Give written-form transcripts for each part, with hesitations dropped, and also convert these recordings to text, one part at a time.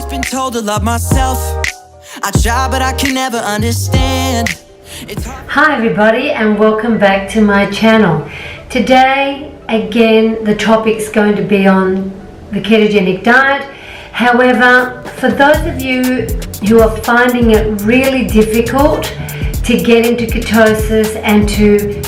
always been told to love myself. I try, but I can never understand. Hi everybody, and welcome back to my channel. Today, again, the topic's going to be on the ketogenic diet. However, for those of you who are finding it really difficult to get into ketosis and to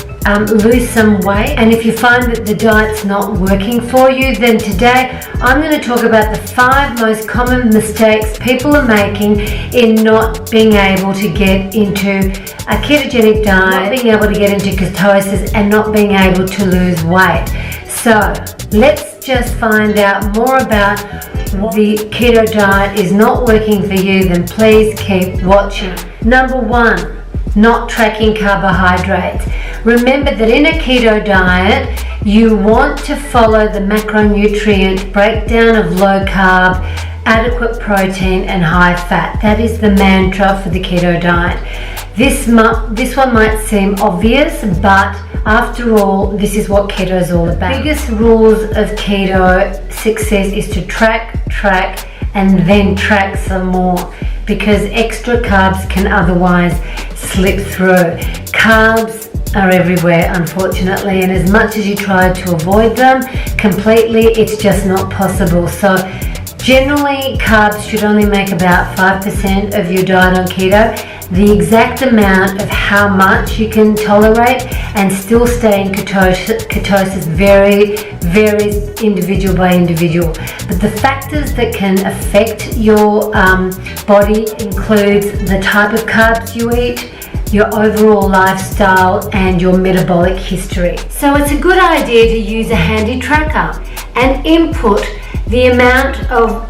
lose some weight, and if you find that the diet's not working for you, then today I'm going to talk about the 5 most common mistakes people are making in not being able to get into a ketogenic diet, not being able to get into ketosis, and not being able to lose weight. So let's just find out more about what the keto diet is not working for you. Then please keep watching. Number 1, not tracking carbohydrates. Remember that in a keto diet, you want to follow the macronutrient breakdown of low carb, adequate protein and high fat. That is the mantra for the keto diet. This one might seem obvious, but after all, this is what keto is all about. The biggest rules of keto success is to track, and then track some more, because extra carbs can otherwise slip through. Carbs are everywhere, unfortunately, and as much as you try to avoid them completely, it's just not possible. So generally, carbs should only make about 5% of your diet on keto. The exact amount of how much you can tolerate and still stay in ketosis varies individual by individual. But the factors that can affect your body includes the type of carbs you eat, your overall lifestyle and your metabolic history. So it's a good idea to use a handy tracker and input the amount of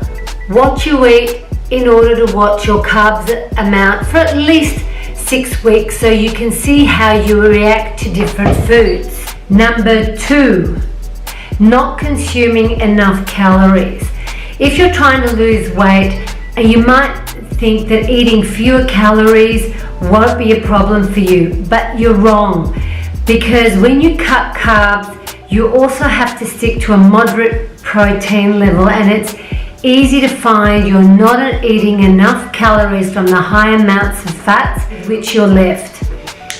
what you eat in order to watch your carbs amount for at least 6 weeks, so you can see how you react to different foods. Number 2, not consuming enough calories. If you're trying to lose weight, you might think that eating fewer calories won't be a problem for you, but you're wrong, because when you cut carbs, you also have to stick to a moderate protein level, and it's easy to find you're not eating enough calories from the high amounts of fats which you're left.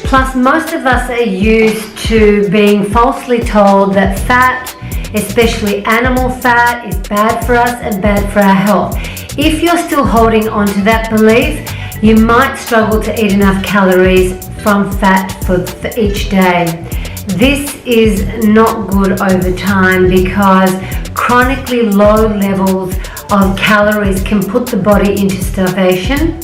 Plus, most of us are used to being falsely told that fat, especially animal fat, is bad for us and bad for our health. If you're still holding on to that belief, you might struggle to eat enough calories from fat for each day. This is not good over time, because chronically low levels of calories can put the body into starvation,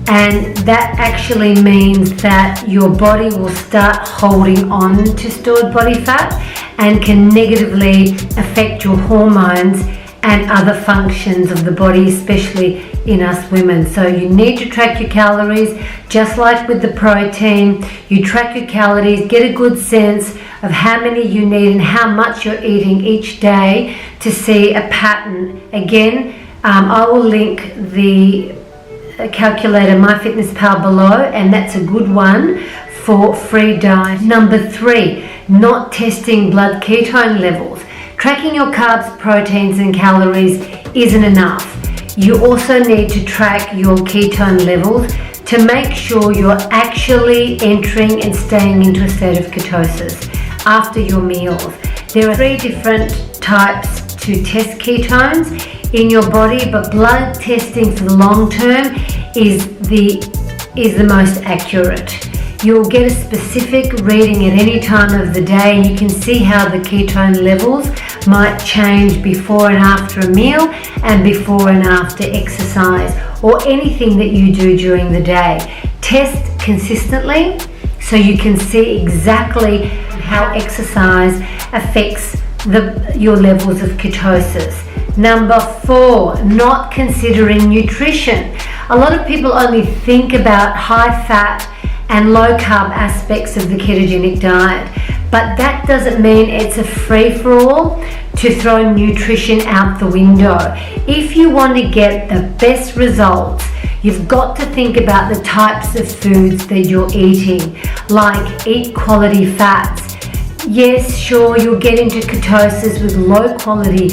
and that actually means that your body will start holding on to stored body fat and can negatively affect your hormones and other functions of the body, especially in us women. So you need to track your calories, just like with the protein. You track your calories, get a good sense of how many you need and how much you're eating each day to see a pattern. Again, I will link the calculator MyFitnessPal below, and that's a good one for free diet. Number 3, not testing blood ketone levels. Tracking your carbs, proteins and calories isn't enough. You also need to track your ketone levels to make sure you're actually entering and staying into a state of ketosis after your meals. There are 3 different types to test ketones in your body, but blood testing for the long term is the most accurate. You'll get a specific reading at any time of the day, and you can see how the ketone levels might change before and after a meal and before and after exercise or anything that you do during the day. Test consistently so you can see exactly how exercise affects your levels of ketosis. Number 4, not considering nutrition. A lot of people only think about high fat and low carb aspects of the ketogenic diet, but that doesn't mean it's a free-for-all to throw nutrition out the window. If you want to get the best results, you've got to think about the types of foods that you're eating, like eat quality fats. Yes, sure, you'll get into ketosis with low quality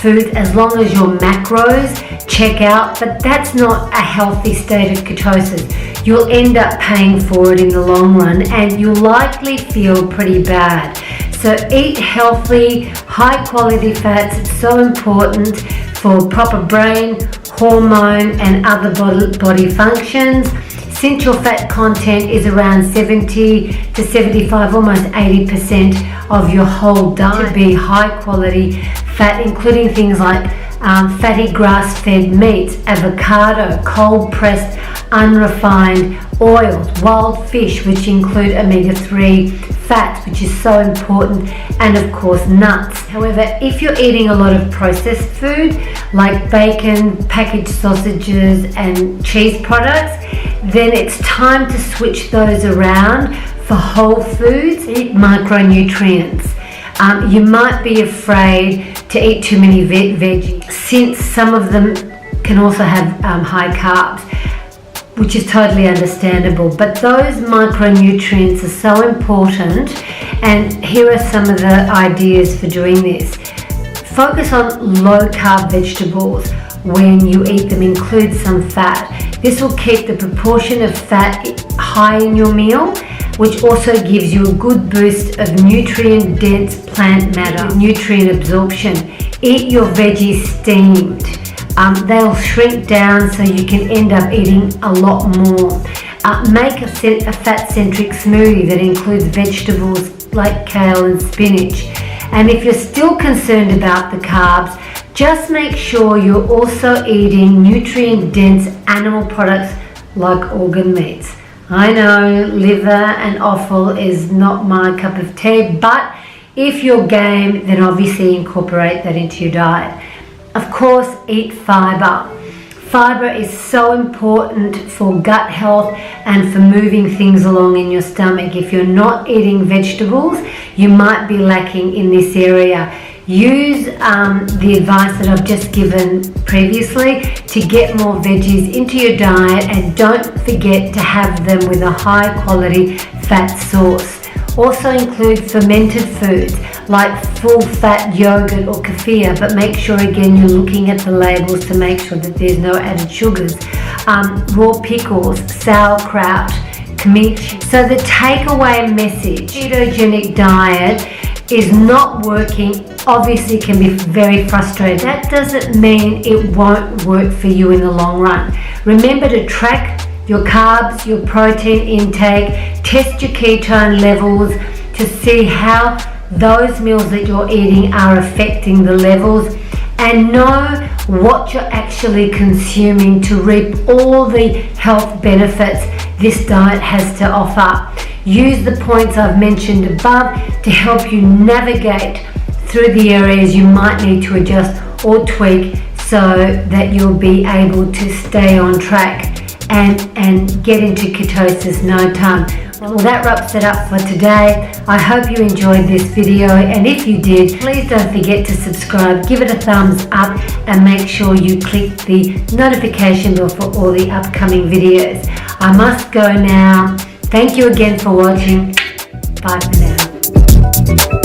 foods as long as your macros check out, but that's not a healthy state of ketosis. You'll end up paying for it in the long run, and you'll likely feel pretty bad. So eat healthy, high quality fats. It's so important for proper brain, hormone and other body functions. Since your fat content is around 70 to 75, almost 80% of your whole diet, to be high quality fat, including things like fatty grass-fed meats, avocado, cold-pressed, unrefined oils, wild fish, which include omega-3 fats, which is so important, and of course nuts. However, if you're eating a lot of processed food like bacon, packaged sausages and cheese products, then it's time to switch those around for whole foods. Eat micronutrients. You might be afraid to eat too many veggies, since some of them can also have high carbs, which is totally understandable. But those micronutrients are so important, and here are some of the ideas for doing this. Focus on low carb vegetables when you eat them. Include some fat. This will keep the proportion of fat high in your meal, which also gives you a good boost of nutrient-dense plant matter, nutrient absorption. Eat your veggies steamed. They'll shrink down so you can end up eating a lot more. Make a fat-centric smoothie that includes vegetables like kale and spinach. And if you're still concerned about the carbs, just make sure you're also eating nutrient-dense animal products like organ meats. I know liver and offal is not my cup of tea, but if you're game, then obviously incorporate that into your diet. Of course, eat fiber. Fiber is so important for gut health and for moving things along in your stomach. If you're not eating vegetables, you might be lacking in this area. Use the advice that I've just given previously to get more veggies into your diet, and don't forget to have them with a high quality fat source. Also include fermented foods like full fat yogurt or kefir, but make sure again you're looking at the labels to make sure that there's no added sugars. Raw pickles, sauerkraut, kimchi. So the takeaway message, ketogenic diet is not working, obviously can be very frustrating. That doesn't mean it won't work for you in the long run. Remember to track your carbs, your protein intake, test your ketone levels to see how those meals that you're eating are affecting the levels, and know what you're actually consuming to reap all the health benefits this diet has to offer. Use the points I've mentioned above to help you navigate through the areas you might need to adjust or tweak so that you'll be able to stay on track and get into ketosis no time. Well, that wraps it up for today. I hope you enjoyed this video, and if you did, please don't forget to subscribe, give it a thumbs up, and make sure you click the notification bell for all the upcoming videos. I must go now. Thank you again for watching. Bye for now.